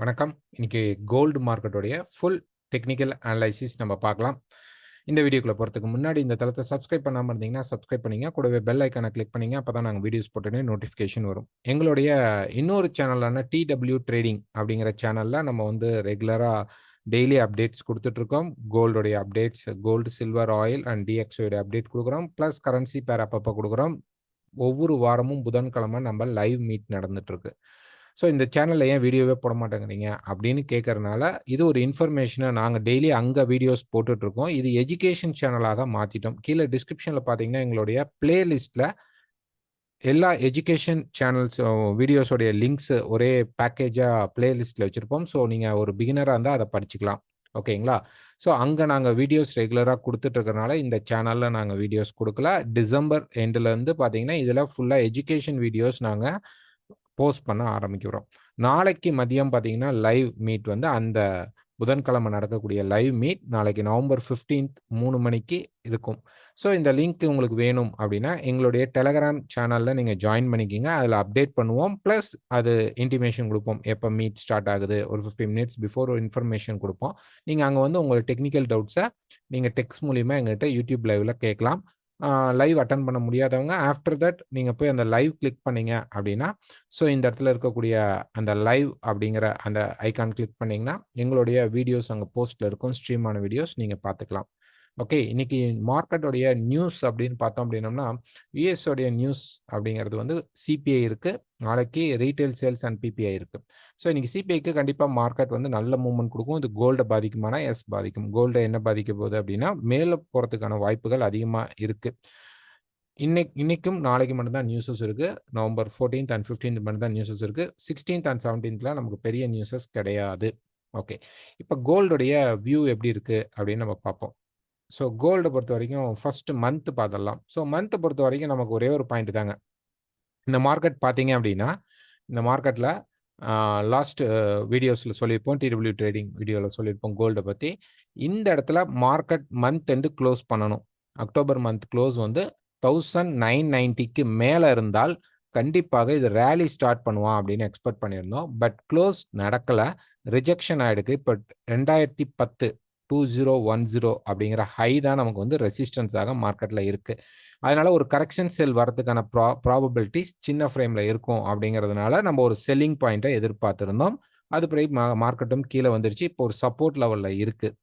வணக்கம். இன்னைக்கு gold மார்க்கெட்டோடைய full technical analysis நம்ம பார்க்கலாம். இந்த வீடியோக்குள்ள போறதுக்கு முன்னாடி இந்த தளத்தை சப்ஸ்கிரைப் பண்ணாம இருந்தீங்கன்னா சப்ஸ்கிரைப் பண்ணீங்க. கூடவே பெல் ஐகானை கிளிக் பண்ணீங்க. அப்பதான் நாங்க வீடியோஸ் போட்டோனே நோட்டிஃபிகேஷன் வரும். எங்களுடைய இன்னொரு சேனலான டிடபிள்யூ ட்ரேடிங் அப்படிங்கிற சேனல்ல நம்ம வந்து ரெகுலரா டெய்லி அப்டேட்ஸ் கொடுத்துட்டு இருக்கோம். கோல்டுடைய updates, gold, silver, oil and டிஎக்ஸோட அப்டேட் கொடுக்குறோம். பிளஸ் கரன்சி பேர் அப்பப்போ கொடுக்குறோம். ஒவ்வொரு வாரமும் புதன்கிழமை நம்ம லைவ் மீட் நடந்துட்டு இருக்கு. ஸோ இந்த சேனல்ல ஏன் வீடியோவே போட மாட்டேங்கிறீங்க அப்படின்னு கேட்கறதுனால, இது ஒரு இன்ஃபர்மேஷனை நாங்கள் டெய்லி அங்கே வீடியோஸ் போட்டுட்டு இருக்கோம். இது எஜுகேஷன் சேனலாக மாற்றிட்டோம். கீழே டிஸ்கிரிப்ஷனில் பார்த்தீங்கன்னா எங்களுடைய பிளேலிஸ்ட்ல எல்லா எஜுகேஷன் சேனல்ஸ் வீடியோஸோடைய லிங்க்ஸ் ஒரே பேக்கேஜாக பிளேலிஸ்ட்டில் வச்சுருப்போம். ஸோ நீங்கள் ஒரு பிகினராக இருந்தால் அதை படிச்சுக்கலாம். ஓகேங்களா? ஸோ அங்கே நாங்கள் வீடியோஸ் ரெகுலராக கொடுத்துட்டு இருக்கறனால இந்த சேனலில் நாங்கள் வீடியோஸ் கொடுக்கல. டிசம்பர் எண்டுலேருந்து பார்த்தீங்கன்னா இதில் ஃபுல்லாக எஜுகேஷன் வீடியோஸ் நாங்கள் போஸ்ட் பண்ண ஆரம்பிக்கிறோம். நாளைக்கு மதியம் பார்த்தீங்கன்னா லைவ் மீட் வந்து அந்த புதன்கிழமை நடக்கக்கூடிய லைவ் மீட் நாளைக்கு நவம்பர் 15th 3 மணிக்கு இருக்கும். ஸோ இந்த லிங்க் உங்களுக்கு வேணும் அப்படின்னா எங்களுடைய டெலகிராம் சேனலில் நீங்கள் ஜாயின் பண்ணிக்கிங்க. அதில் அப்டேட் பண்ணுவோம். ப்ளஸ் அது இன்டிமேஷன் கொடுப்போம். எப்போ மீட் ஸ்டார்ட் ஆகுது ஒரு 15 மினிட்ஸ் பிஃபோர் ஒரு இன்ஃபர்மேஷன் கொடுப்போம். நீங்கள் அங்கே வந்து உங்களோட டெக்னிக்கல் டவுட்ஸை நீங்கள் டெக்ஸ்ட் மூலிமா எங்கள்கிட்ட யூடியூப் லைவில் கேட்கலாம். லைவ் அட்டன் பண்ண முடியாதவங்க ஆஃப்டர் தட் நீங்கள் போய் அந்த லைவ் கிளிக் பண்ணீங்க அப்படின்னா, ஸோ இந்த இடத்துல இருக்கக்கூடிய அந்த லைவ் அப்படிங்கிற அந்த ஐகான் கிளிக் பண்ணிங்கன்னா எங்களுடைய வீடியோஸ் அங்கே போஸ்ட்டில் இருக்கும். ஸ்ட்ரீம் ஆன வீடியோஸ் நீங்கள் பார்த்துக்கலாம். ஓகே, இன்னைக்கு மார்க்கெட்டோடைய நியூஸ் அப்படின்னு பார்த்தோம் அப்படின்னம்னா, யூஎஸோடைய நியூஸ் அப்படிங்கிறது வந்து சிபிஐ இருக்கு. நாளைக்கு ரீட்டைல் சேல்ஸ் அண்ட் பிபிஐ இருக்கு. ஸோ இன்னைக்கு சிபிஐக்கு கண்டிப்பாக மார்க்கெட் வந்து நல்ல மூவ்மெண்ட் கொடுக்கும். இது கோல்டை பாதிக்குமானா எஸ் பாதிக்கும். கோல்டை என்ன பாதிக்க போகுது அப்படின்னா மேலே போகிறதுக்கான வாய்ப்புகள் அதிகமாக இருக்கு. இன்னைக்கும் நாளைக்கு மட்டும்தான் நியூஸஸ் இருக்கு. நவம்பர் 14th அண்ட் 15th மட்டும்தான் நியூஸஸ் இருக்கு. 16th அண்ட் 17th நமக்கு பெரிய நியூஸஸ் கிடையாது. ஓகே, இப்போ கோல்டுடைய வியூ எப்படி இருக்கு அப்படின்னு நம்ம பார்ப்போம். ஸோ கோல்டை பொறுத்த வரைக்கும் ஃபர்ஸ்ட் மந்த் பார்த்துடலாம். ஸோ மந்த் பொறுத்த வரைக்கும் நமக்கு ஒரே ஒரு பாயிண்ட் தாங்க. இந்த மார்க்கெட் பார்த்தீங்க அப்படின்னா இந்த மார்க்கெட்டில் லாஸ்ட் வீடியோஸில் சொல்லியிருப்போம். டிடபிள்யூ ட்ரேடிங் வீடியோவில் சொல்லியிருப்போம் கோல்டை பற்றி. இந்த இடத்துல மார்க்கெட் மந்த் எண்டு க்ளோஸ் பண்ணணும். அக்டோபர் மந்த் க்ளோஸ் வந்து 1990க்கு மேலே இருந்தால் கண்டிப்பாக இது ரேலி ஸ்டார்ட் பண்ணுவான் அப்படின்னு எக்ஸ்பெக்ட் பண்ணியிருந்தோம். பட் க்ளோஸ் நடக்கலை, ரிஜெக்ஷன் ஆகிடுக்கு. இப்போ 2010 அப்படிங்கிற ஹை தான் நமக்கு வந்து ரெசிஸ்டன்ஸாக மார்க்கெட்டில் இருக்குது. அதனால ஒரு கரெக்ஷன் செல் வரதுக்கான ப்ராபபிலிட்டிஸ் சின்ன ஃப்ரேமில் இருக்கும். அப்படிங்கிறதுனால நம்ம ஒரு செல்லிங் பாயிண்ட்டை எதிர்பார்த்துருந்தோம். அது பிறகு மார்க்கெட்டும் கீழே வந்துருச்சு. இப்போ ஒரு சப்போர்ட் லெவலில் இருக்குது.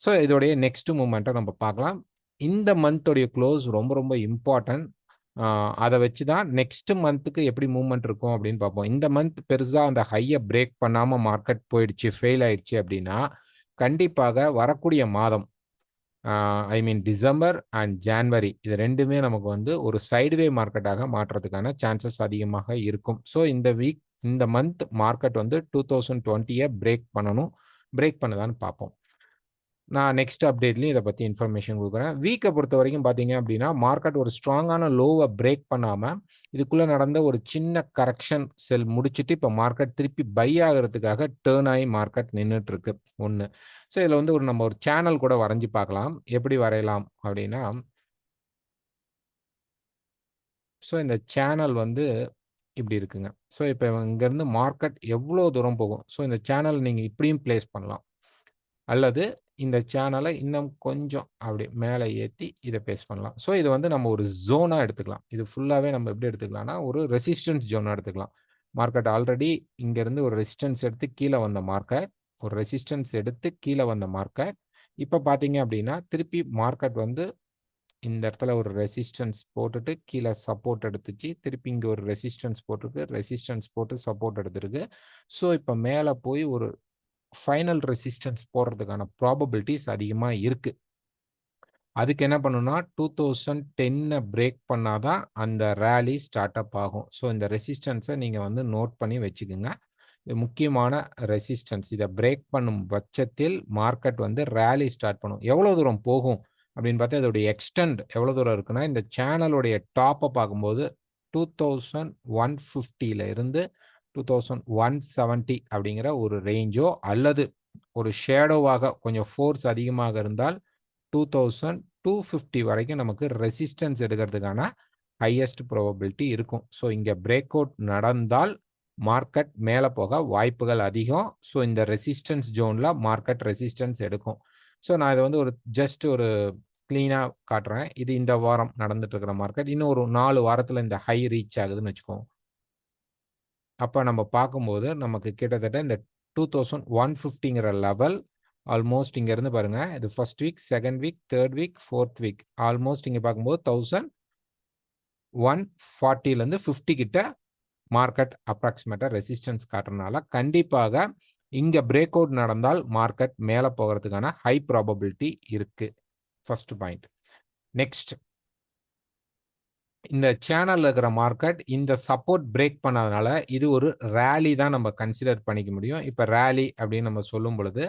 ஸோ இதோடைய நெக்ஸ்ட் மூமெண்ட்டை நம்ம பார்க்கலாம். இந்த மந்தோடைய க்ளோஸ் ரொம்ப ரொம்ப இம்பார்ட்டன்ட். அதை வச்சு தான் நெக்ஸ்ட் மந்த்துக்கு எப்படி மூவ்மெண்ட் இருக்கும் அப்படின்னு பார்ப்போம். இந்த மந்த் பெருசாக அந்த ஹையை பிரேக் பண்ணாமல் மார்க்கெட் போயிடுச்சு, ஃபெயில் ஆயிடுச்சு அப்படின்னா கண்டிப்பாக வரக்கூடிய மாதம் ஐ மீன் டிசம்பர் அண்ட் ஜான்வரி இது ரெண்டுமே நமக்கு வந்து ஒரு சைடுவே மார்க்கெட்டாக மாற்றுறதுக்கான சான்சஸ் அதிகமாக இருக்கும். ஸோ இந்த மந்த் மார்க்கெட் வந்து 2020 பிரேக் பண்ணணும். பிரேக் பண்ணுதான்னு பார்ப்போம். நான் நெக்ஸ்ட் அப்டேட்லையும் இதை பற்றி இன்ஃபர்மேஷன் கொடுக்குறேன். வீக்கை பொறுத்த வரைக்கும் பார்த்தீங்க அப்படின்னா மார்க்கெட் ஒரு ஸ்ட்ராங்கான லோவை பிரேக் பண்ணாமல் இதுக்குள்ளே நடந்த ஒரு சின்ன கரெக்ஷன் செல் முடிச்சுட்டு இப்போ மார்க்கெட் திருப்பி பை ஆகிறதுக்காக டேர்ன் ஆகி மார்க்கெட் நின்றுட்டு இருக்கு ஒன்று. ஸோ இதில் வந்து நம்ம ஒரு சேனல் கூட வரைஞ்சி பார்க்கலாம். எப்படி வரையலாம் அப்படின்னா, ஸோ இந்த சேனல் வந்து இப்படி இருக்குங்க. ஸோ இப்போ இங்கேருந்து மார்க்கெட் எவ்வளோ தூரம் போகும். ஸோ இந்த சேனல் நீங்கள் இப்படியும் பிளேஸ் பண்ணலாம், அல்லது இந்த சேனலை இன்னும் கொஞ்சம் அப்படி மேலே ஏற்றி இதை பேஸ் பண்ணலாம். ஸோ இது வந்து நம்ம ஒரு ஜோனாக எடுத்துக்கலாம். இது ஃபுல்லாகவே நம்ம எப்படி எடுத்துக்கலாம்னா ஒரு ரெசிஸ்டன்ஸ் ஜோனாக எடுத்துக்கலாம். மார்க்கெட் ஆல்ரெடி இங்கேருந்து ஒரு ரெசிஸ்டன்ஸ் எடுத்து கீழே வந்த மார்க்கெட், ஒரு ரெசிஸ்டன்ஸ் எடுத்து கீழே வந்த மார்க்கெட். இப்போ பார்த்தீங்க அப்படின்னா திருப்பி மார்க்கெட் வந்து இந்த இடத்துல ஒரு ரெசிஸ்டன்ஸ் போட்டுட்டு கீழே சப்போர்ட் எடுத்துச்சு. திருப்பி இங்கே ஒரு ரெசிஸ்டன்ஸ் போட்டிருக்கு, ரெசிஸ்டன்ஸ் போட்டு சப்போர்ட் எடுத்துருக்கு. ஸோ இப்போ மேலே போய் ஒரு ஃபைனல் ரெசிஸ்டன்ஸ் போடுறதுக்கான ப்ராபபிலிட்டிஸ் அதிகமாக இருக்குது. அதுக்கு என்ன பண்ணணும்னா 2010 பிரேக் பண்ணாதான் அந்த ரேலி ஸ்டார்ட் அப் ஆகும். ஸோ இந்த ரெசிஸ்டன்ஸை நீங்கள் வந்து நோட் பண்ணி வச்சுக்கோங்க. இது முக்கியமான ரெசிஸ்டன்ஸ். இதை பிரேக் பண்ணும் பட்சத்தில் மார்க்கெட் வந்து ரேலி ஸ்டார்ட் பண்ணும். எவ்வளோ தூரம் போகும் அப்படின்னு பார்த்தா இதோடைய எக்ஸ்டெண்ட் எவ்வளோ தூரம் இருக்குன்னா இந்த சேனலுடைய டாப்பை பார்க்கும்போது 2150 இருந்து 2170 அப்படிங்கிற ஒரு ரேஞ்சோ, அல்லது ஒரு ஷேடோவாக கொஞ்சம் ஃபோர்ஸ் அதிகமாக இருந்தால் 2250 வரைக்கும் நமக்கு ரெசிஸ்டன்ஸ் எடுக்கிறதுக்கான ஹையஸ்ட் ப்ராபபிலிட்டி இருக்கும். ஸோ இங்கே பிரேக் அவுட் நடந்தால் மார்க்கெட் மேலே போக வாய்ப்புகள் அதிகம். ஸோ இந்த ரெசிஸ்டன்ஸ் ஜோனில் மார்க்கெட் ரெசிஸ்டன்ஸ் எடுக்கும். ஸோ நான் இதை வந்து ஒரு ஜஸ்ட் ஒரு க்ளீனாக காட்டுறேன். இது இந்த வாரம் நடந்துட்டு இருக்கிற மார்க்கெட். இன்னும் ஒரு 4 வாரத்தில் இந்த ஹை ரீச் ஆகுதுன்னு வச்சுக்கோங்க. அப்போ நம்ம பார்க்கும்போது நமக்கு கிட்டத்தட்ட இந்த 2150ங்கிற லெவல் ஆல்மோஸ்ட் இங்கேருந்து பாருங்க. இது first week, second week, third week, fourth week almost இங்கே பார்க்கும்போது 1140லேருந்து 50 கிட்ட மார்க்கெட் அப்ராக்சிமேட்டாக ரெசிஸ்டன்ஸ் காட்டுறதுனால கண்டிப்பாக இங்கே பிரேக் அவுட் நடந்தால் மார்க்கெட் மேலே போகிறதுக்கான ஹை ப்ராபபிலிட்டி இருக்கு. First point. நெக்ஸ்ட், இந்த சேனல்ல இருக்கிற மார்க்கெட் இந்த சப்போர்ட் பிரேக் பண்ணதுனால இது ஒரு ரேலி தான் நம்ம கன்சிடர் பண்ணிக்க முடியும். இப்போ ரேலி அப்படின்னு நம்ம சொல்லும் பொழுது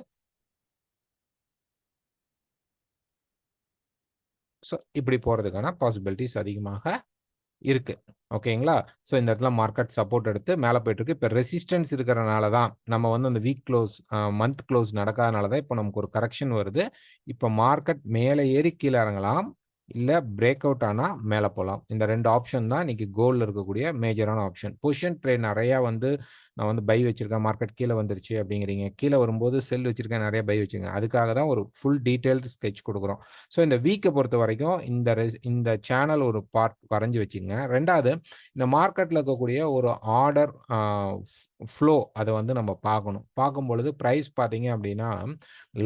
ஸோ இப்படி போகிறதுக்கான பாசிபிலிட்டிஸ் அதிகமாக இருக்கு. ஓகேங்களா? ஸோ இந்த இடத்துல மார்க்கெட் சப்போர்ட் எடுத்து மேலே போயிட்டு இருக்கு. இப்போ ரெசிஸ்டன்ஸ் இருக்கிறனால தான் நம்ம வந்து அந்த வீக் க்ளோஸ், மந்த் க்ளோஸ் நடக்காதனால தான் இப்போ நமக்கு ஒரு கரெக்ஷன் வருது. இப்போ மார்க்கெட் மேலே ஏறி கீழே இறங்கலாம், இல்லை பிரேக் அவுட் ஆனால் மேலே போகலாம். இந்த 2 ஆப்ஷன் தான் இன்னைக்கு கோல்டில் இருக்கக்கூடிய மேஜரான ஆப்ஷன். பொசிஷன் ட்ரேட் நிறையா வந்து நான் வந்து பை வச்சிருக்கேன், மார்க்கெட் கீழே வந்துருச்சு அப்படிங்கிறீங்க. கீழே வரும்போது செல் வச்சிருக்கேன், நிறைய பை வச்சுங்க. அதுக்காக தான் ஒரு ஃபுல் டீட்டெயில்டு ஸ்கெட்ச் கொடுக்குறோம். ஸோ இந்த வீக்கை பொறுத்த வரைக்கும் இந்த சேனல் ஒரு பார்ட் வரைஞ்சி வச்சுங்க. ரெண்டாவது, இந்த மார்க்கெட்டில் இருக்கக்கூடிய ஒரு ஆர்டர் ஃப்ளோ அதை வந்து நம்ம பார்க்கணும். பார்க்கும் பொழுது ப்ரைஸ் பார்த்தீங்க அப்படின்னா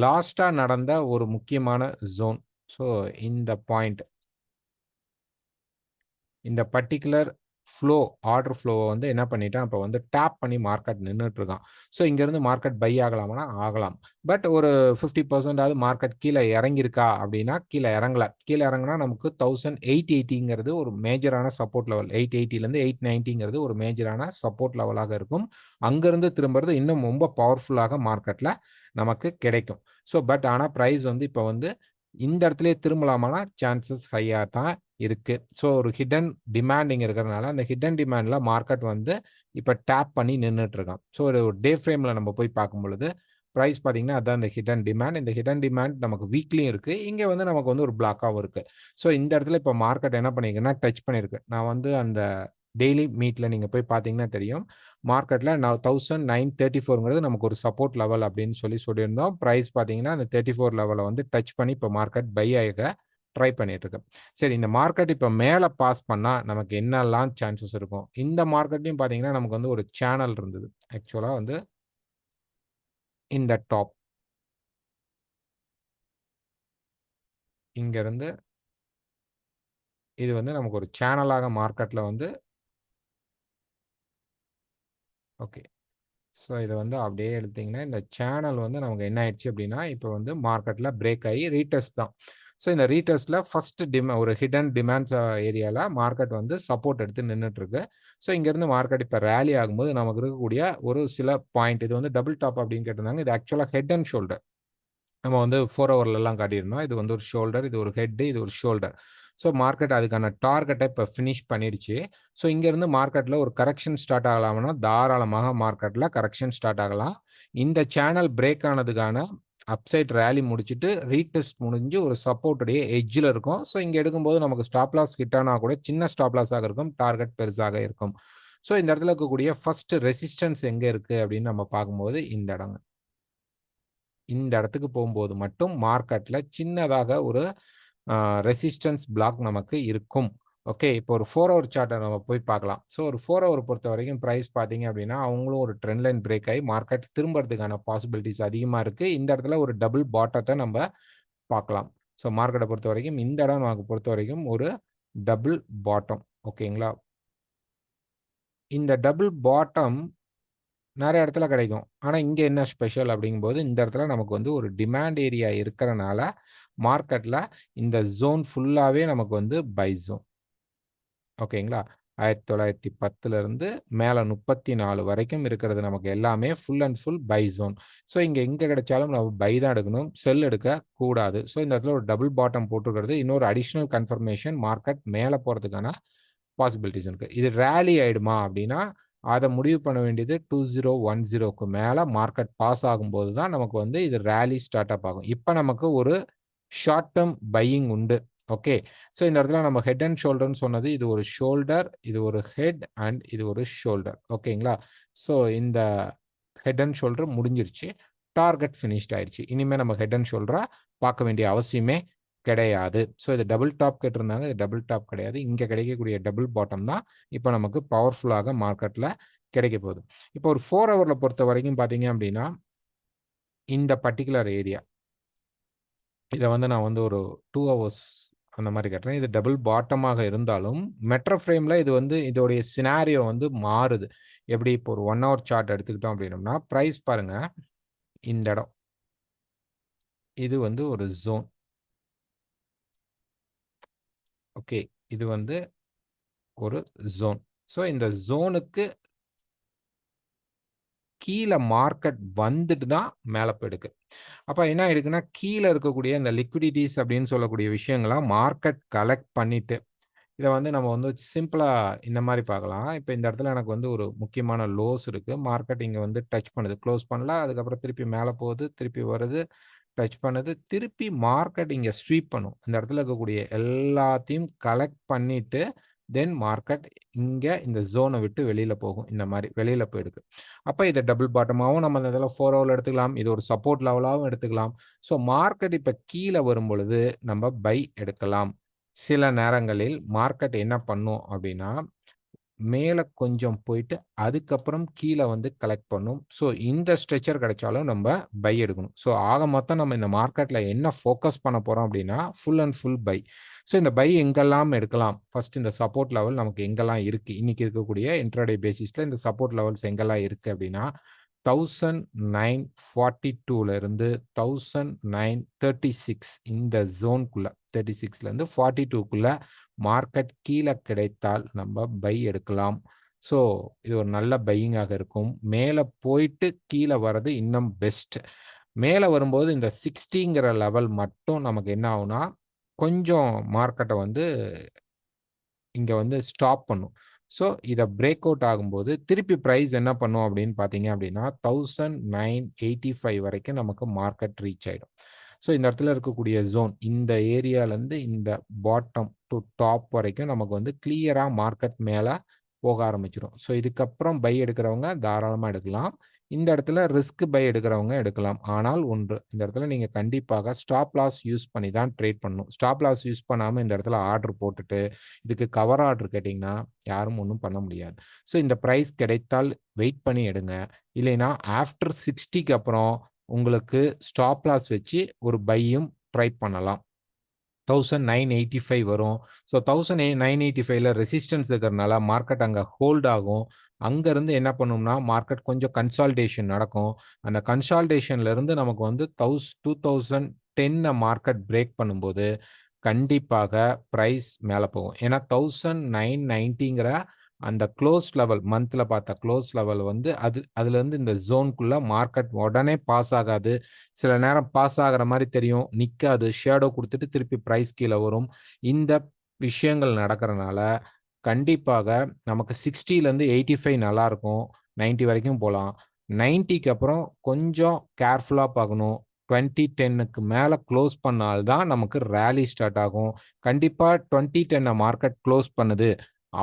லாஸ்ட்டாக நடந்த ஒரு முக்கியமான ஜோன். ஸோ இந்த பாயிண்ட், இந்த பர்டிகுலர் ஃப்ளோ, ஆர்டர் ஃப்ளோவை வந்து என்ன பண்ணிட்டான், இப்போ வந்து டேப் பண்ணி மார்க்கெட் நின்றுட்டு இருக்கான். ஸோ இங்கேருந்து மார்க்கெட் பை ஆகலாம்னா ஆகலாம். பட் ஒரு 50% மார்க்கெட் கீழே இறங்கியிருக்கா அப்படின்னா கீழே இறங்கல. கீழே இறங்கினா நமக்கு 1880ங்கிறது ஒரு மேஜரான சப்போர்ட் லெவல். 880லேருந்து 890ங்கிறது ஒரு மேஜரான சப்போர்ட் லெவலாக இருக்கும். அங்கேருந்து திரும்புறது இன்னும் ரொம்ப பவர்ஃபுல்லாக மார்க்கெட்டில் நமக்கு கிடைக்கும். ஸோ பட் ஆனால் ப்ரைஸ் வந்து இப்போ வந்து இந்த இடத்துலயே திரும்பலாமான சான்சஸ் ஹையாக தான் இருக்கு. ஸோ ஒரு ஹிடன் டிமாண்ட் இங்கே இருக்கிறதுனால அந்த ஹிடன் டிமாண்டில் மார்க்கெட் வந்து இப்போ டேப் பண்ணி நின்றுட்டு இருக்கான். ஸோ ஒரு டே ஃப்ரேமில் நம்ம போய் பார்க்கும் பொழுது ப்ரைஸ் பார்த்தீங்கன்னா அதான் இந்த ஹிடன் டிமாண்ட். இந்த ஹிடன் டிமாண்ட் நமக்கு வீக்லியும் இருக்குது, இங்கே வந்து நமக்கு வந்து ஒரு பிளாக்காகவும் இருக்குது. ஸோ இந்த இடத்துல இப்போ மார்க்கெட் என்ன பண்ணியிருக்குன்னா டச் பண்ணியிருக்கு. நான் வந்து அந்த டெய்லி மீட்டில் நீங்கள் போய் பார்த்தீங்கன்னா தெரியும், மார்க்கெட்டில் நான் 1934ங்கிறது நமக்கு ஒரு சப்போர்ட் லெவல் அப்படின்னு சொல்லியிருந்தோம். ப்ரைஸ் பார்த்தீங்கன்னா அந்த 34 லெவலை வந்து டச் பண்ணி இப்போ மார்க்கெட் பை ஆக ட்ரை பண்ணிட்டு இருக்கு. சரி, இந்த மார்க்கெட் இப்போ மேலே பாஸ் பண்ணால் நமக்கு என்னெல்லாம் சான்சஸ் இருக்கும்? இந்த மார்க்கெட்லையும் பார்த்தீங்கன்னா நமக்கு வந்து ஒரு சேனல் இருந்தது. ஆக்சுவலாக வந்து இந்த டாப் இங்கேருந்து இது வந்து நமக்கு ஒரு சேனலாக மார்க்கெட்டில் வந்து ஓகே. ஸோ இதை வந்து அப்படியே எடுத்தீங்கன்னா இந்த சேனல் வந்து நமக்கு என்ன ஆயிடுச்சு அப்படின்னா இப்போ வந்து மார்க்கெட்டில் பிரேக் ஆகி ரீடெஸ்ட் தான். ஸோ இந்த ரீடெஸ்ட்டில் ஃபர்ஸ்ட் ஒரு ஹிடன் டிமாண்ட்ஸ் ஏரியாவில் மார்க்கெட் வந்து சப்போர்ட் எடுத்து நின்றுட்டு இருக்கு. ஸோ இங்கேருந்து மார்க்கெட் இப்போ ரேலி ஆகும்போது நமக்கு இருக்கக்கூடிய ஒரு சில பாயிண்ட், இது வந்து டபுள் டாப் அப்படின்னு கேட்டிருந்தாங்க. இது ஆக்சுவலாக ஹெட் அண்ட் ஷோல்டர். நம்ம வந்து 4 ஹவர்லலாம் காட்டியிருந்தோம். இது வந்து ஒரு ஷோல்டர், இது ஒரு ஹெட், இது ஒரு ஷோல்டர். ஸோ மார்க்கெட் அதுக்கான டார்கெட்டை இப்போ ஃபினிஷ் பண்ணிடுச்சு. ஸோ இங்கேருந்து மார்க்கெட்டில் ஒரு கரெக்ஷன் ஸ்டார்ட் ஆகலாம்னா தாராளமாக மார்க்கெட்டில் கரெக்ஷன் ஸ்டார்ட் ஆகலாம். இந்த சேனல் பிரேக் ஆனதுக்கான அப்சைட் ரேலி முடிச்சுட்டு ரீடெஸ்ட் முடிஞ்சு ஒரு சப்போர்ட்டுடைய எட்ஜில் இருக்கும். ஸோ இங்கே எடுக்கும்போது நமக்கு ஸ்டாப் லாஸ் ஹிட் ஆனால் கூட சின்ன ஸ்டாப் லாஸாக இருக்கும், டார்கெட் பெருசாக இருக்கும். ஸோ இந்த இடத்துல இருக்கக்கூடிய ஃபர்ஸ்ட் ரெசிஸ்டன்ஸ் எங்கே இருக்குது அப்படின்னு நம்ம பார்க்கும்போது இந்த இடங்க. இந்த இடத்துக்கு போகும்போது மட்டும் மார்க்கெட்டில் சின்னதாக ஒரு ரெசிஸ்டன்ஸ் பிளாக் நமக்கு இருக்கும். ஓகே, இப்போ ஒரு 4 ஹவர் சார்ட்டை நம்ம போய் பார்க்கலாம். ஸோ ஒரு 4 ஹவர் பொறுத்த வரைக்கும் ப்ரைஸ் பார்த்தீங்க அப்படின்னா அவங்களும் ஒரு ட்ரெண்ட் லைன் பிரேக் ஆகி மார்க்கெட் திரும்புறதுக்கான பாசிபிலிட்டிஸ் அதிகமாக இருக்குது. இந்த இடத்துல ஒரு டபுள் பாட்டத்தை நம்ம பார்க்கலாம். ஸோ மார்க்கெட்டை பொறுத்த வரைக்கும் இந்த இடம் நமக்கு பொறுத்த வரைக்கும் ஒரு டபுள் பாட்டம். ஓகேங்களா? இந்த டபுள் பாட்டம் நிறைய இடத்துல கிடைக்கும். ஆனா இங்க என்ன ஸ்பெஷல் அப்படிங்கும்போது, இந்த இடத்துல நமக்கு வந்து ஒரு டிமாண்ட் ஏரியா இருக்கறனால, மார்க்கெட்ல இந்த ஜோன் ஃபுல்லாவே நமக்கு வந்து பை ஜோன். ஓகேங்களா? 1910லிருந்து மேல 34 வரைக்கும் இருக்கிறது நமக்கு எல்லாமே ஃபுல் அண்ட் ஃபுல் பை ஜோன். ஸோ இங்க எங்க கிடைச்சாலும் நம்ம பை தான் எடுக்கணும், செல் எடுக்க கூடாது. ஸோ இந்த இடத்துல ஒரு டபுள் பாட்டம் போட்டிருக்கிறது இன்னொரு அடிஷனல் கன்ஃபர்மேஷன் மார்க்கெட் மேல போறதுக்கான பாசிபிலிட்டிஸ் இருக்கு. இது ரேலி ஆயிடுமா அப்படின்னா, அதை முடிவு பண்ண வேண்டியது 2010க்கு மேல மார்க்கெட் பாஸ் ஆகும்போது தான் நமக்கு வந்து இது ரேலி ஸ்டார்ட் அப் ஆகும். இப்போ நமக்கு ஒரு ஷார்ட் டேர்ம் பையிங் உண்டு. ஓகே. ஸோ இந்த இடத்துல நம்ம ஹெட் அண்ட் ஷோல்டர்னு சொன்னது, இது ஒரு ஷோல்டர், இது ஒரு ஹெட் அண்ட் இது ஒரு ஷோல்டர். ஓகேங்களா? ஸோ இந்த ஹெட் அண்ட் ஷோல்டர் முடிஞ்சிருச்சு. டார்கெட் ஃபினிஷ்ட் ஆயிடுச்சு. இனிமேல் நம்ம ஹெட் அண்ட் ஷோல்டரா பார்க்க வேண்டிய அவசியமே கிடையாது. ஸோ இது டபுள் டாப் கேட்டிருந்தாங்க. இது டபுள் டாப் கிடையாது. இங்கே கிடைக்கக்கூடிய டபுள் பாட்டம் தான் இப்போ நமக்கு பவர்ஃபுல்லாக மார்க்கெட்டில் கிடைக்க போகுது. இப்போ ஒரு 4 ஹவரில் பொறுத்த வரைக்கும் பார்த்தீங்க அப்படின்னா இந்த பர்டிகுலர் ஏரியா இதை வந்து நான் வந்து ஒரு 2 ஹவர்ஸ் அந்த மாதிரி கட்டுறேன். இது டபுள் பாட்டமாக இருந்தாலும் மெட்ரோ ஃப்ரேமில் இது வந்து இதோடைய சினாரியோ வந்து மாறுது. எப்படி இப்போ ஒரு 1 ஹவர் சார்ட் எடுத்துக்கிட்டோம் அப்படின்னோம்னா ப்ரைஸ் பாருங்க, இந்த இடம் இது வந்து ஒரு ஜோன். ஓகே, இது வந்து ஒரு ஜோன். ஸோ இந்த ஜோனுக்கு கீழே மார்க்கெட் வந்துட்டு தான் மேலே போயிடுக்கு. அப்போ என்ன ஆயிடுக்குன்னா கீழே இருக்கக்கூடிய இந்த லிக்விடிட்டிஸ் அப்படின்னு சொல்லக்கூடிய விஷயங்கள்லாம் மார்க்கெட் கலெக்ட் பண்ணிட்டு இதை வந்து நம்ம வந்து சிம்பிளாக இந்த மாதிரி பார்க்கலாம். இப்போ இந்த இடத்துல எனக்கு வந்து ஒரு முக்கியமான லோஸ் இருக்குது. மார்க்கெட் இங்கே வந்து டச் பண்ணுது, க்ளோஸ் பண்ணல, அதுக்கப்புறம் திருப்பி மேலே போகுது, திருப்பி வருது, டச் பண்ணுது, திருப்பி மார்க்கெட் இங்கே ஸ்வீப் பண்ணும். இந்த இடத்துல இருக்கக்கூடிய எல்லாத்தையும் கலெக்ட் பண்ணிட்டு தென் மார்க்கெட் இங்கே இந்த ஜோனை விட்டு வெளியில் போகும். இந்த மாதிரி வெளியில் போயிடுது. அப்போ இதை டபுள் பாட்டமாகவும் நம்ம இந்த இதில் 4 ஹவரில் எடுத்துக்கலாம். இது ஒரு சப்போர்ட் லெவலாகவும் எடுத்துக்கலாம். ஸோ மார்க்கெட் இப்போ கீழே வரும் பொழுது நம்ம பை எடுக்கலாம். சில நேரங்களில் மார்க்கெட் என்ன பண்ணும் அப்படின்னா மேலே கொஞ்சம் போயிட்டு அதுக்கப்புறம் கீழே வந்து கலெக்ட் பண்ணும். ஸோ இந்த ஸ்ட்ரெச்சர் கிடைச்சாலும் நம்ம பை எடுக்கணும். ஸோ ஆக மொத்தம் நம்ம இந்த மார்க்கெட்டில் என்ன ஃபோக்கஸ் பண்ண போகிறோம் அப்படின்னா ஃபுல் அண்ட் ஃபுல் பை. ஸோ இந்த பை எங்கெல்லாம் எடுக்கலாம், ஃபர்ஸ்ட் இந்த சப்போர்ட் லெவல் நமக்கு எங்கெல்லாம் இருக்குது, இன்னைக்கு இருக்கக்கூடிய இன்ட்ராடே பேசிஸில் இந்த சப்போர்ட் லெவல்ஸ் எங்கெல்லாம் இருக்குது அப்படின்னா 1942 இருந்து 1936 இந்த ஜோனுக்குள்ள 36லேருந்து 42க்குள்ள மார்க்கெட் கீழே கிடைத்தால் நம்ம பை எடுக்கலாம். ஸோ இது ஒரு நல்ல பையிங்காக இருக்கும். மேலே போயிட்டு கீழே வர்றது இன்னும் பெஸ்ட். மேலே வரும்போது இந்த 60ங்கிற லெவல் மட்டும் நமக்கு என்ன ஆகும்னா கொஞ்சம் மார்க்கெட்டை வந்து இங்கே வந்து ஸ்டாப் பண்ணும். ஸோ இதை பிரேக் அவுட் ஆகும்போது திருப்பி ப்ரைஸ் என்ன பண்ணும் அப்படின்னு பார்த்தீங்க அப்படின்னா 1985 வரைக்கும் நமக்கு மார்க்கெட் ரீச் ஆகிடும். ஸோ இந்த இடத்துல இருக்கக்கூடிய ஜோன் இந்த ஏரியாலேருந்து இந்த பாட்டம் டு டாப் வரைக்கும் நமக்கு வந்து கிளியராக மார்க்கெட் மேலே போக ஆரம்பிச்சிடும். ஸோ இதுக்கப்புறம் பை எடுக்கிறவங்க தாராளமாக எடுக்கலாம். இந்த இடத்துல ரிஸ்க் பை எடுக்கிறவங்க எடுக்கலாம். ஆனால் ஒன்று, இந்த இடத்துல நீங்கள் கண்டிப்பாக ஸ்டாப் லாஸ் யூஸ் பண்ணி தான் ட்ரேட் பண்ணணும். ஸ்டாப் லாஸ் யூஸ் பண்ணாமல் இந்த இடத்துல ஆர்டர் போட்டுட்டு இதுக்கு கவர் ஆர்டர் கேட்டிங்கன்னா யாரும் ஒன்றும் பண்ண முடியாது. ஸோ இந்த ப்ரைஸ் கிடைத்தால் வெயிட் பண்ணி எடுங்க. இல்லைன்னா ஆஃப்டர் 60க்கு அப்புறம் உங்களுக்கு ஸ்டாப் லாஸ் வச்சு ஒரு பையும் ட்ரை பண்ணலாம். 1985 வரும். ஸோ 1985ல ரெசிஸ்டன்ஸ் இருக்கிறதுனால மார்க்கெட் அங்கே ஹோல்ட் ஆகும். அங்கேருந்து என்ன பண்ணும்னா மார்க்கெட் கொஞ்சம் கன்சால்டேஷன் நடக்கும். அந்த கன்சால்டேஷன்லேருந்து நமக்கு வந்து 2010 மார்க்கெட் பிரேக் பண்ணும்போது கண்டிப்பாக ப்ரைஸ் மேலே போகும். ஏன்னா 1990ங்கிற அந்த க்ளோஸ் லெவல் மந்த்தில் பார்த்த க்ளோஸ் லெவல் வந்து அதுலேருந்து இந்த ஜோனுக்குள்ளே மார்க்கெட் உடனே பாஸ் ஆகாது. சில நேரம் பாஸ் ஆகிற மாதிரி தெரியும், நிற்காது, ஷேடோ கொடுத்துட்டு திருப்பி ப்ரைஸ் கீழே வரும். இந்த விஷயங்கள் நடக்கிறனால கண்டிப்பாக நமக்கு 60லேருந்து 85 நல்லாயிருக்கும். 90 வரைக்கும் போகலாம். 90க்கு அப்புறம் கொஞ்சம் கேர்ஃபுல்லாக பார்க்கணும். 2010க்கு மேலே க்ளோஸ் பண்ணால்தான் நமக்கு ரேலி ஸ்டார்ட் ஆகும். கண்டிப்பாக 2010 மார்க்கெட் க்ளோஸ் பண்ணுது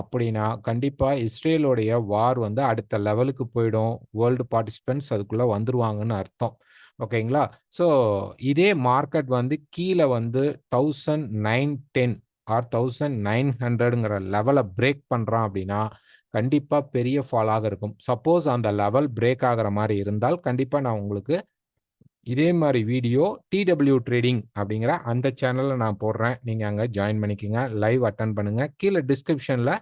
அப்படின்னா கண்டிப்பாக இஸ்ரேலோடைய வார் வந்து அடுத்த லெவலுக்கு போயிடும். வேர்ல்டு பார்ட்டிசிபென்ட்ஸ் அதுக்குள்ளே வந்துருவாங்கன்னு அர்த்தம். ஓகேங்களா? ஸோ இதே மார்க்கெட் வந்து கீழே வந்து 1910 ஆர் 1900ங்கிற லெவலை பிரேக் பண்ணுறான் அப்படின்னா கண்டிப்பாக பெரிய ஃபாலாக இருக்கும். சப்போஸ் அந்த லெவல் பிரேக் ஆகிற மாதிரி இருந்தால் கண்டிப்பாக நான் உங்களுக்கு இதே மாதிரி வீடியோ டிடபிள்யூ ட்ரேடிங் அப்படிங்கிற அந்த சேனலில் நான் போடுறேன். நீங்கள் அங்கே ஜாயின் பண்ணிக்கோங்க, லைவ் அட்டன் பண்ணுங்கள். கீழே டிஸ்கிரிப்ஷனில்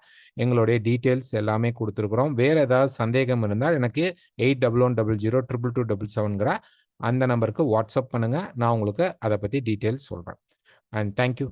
எங்களுடைய டீட்டெயில்ஸ் எல்லாமே கொடுத்துருக்குறோம். வேறு ஏதாவது சந்தேகம் இருந்தால் எனக்கு 8110022277ங்கிற அந்த நம்பருக்கு வாட்ஸ்அப் பண்ணுங்கள். நான் உங்களுக்கு அதை பற்றி டீட்டெயில்ஸ் சொல்கிறேன். And thank you.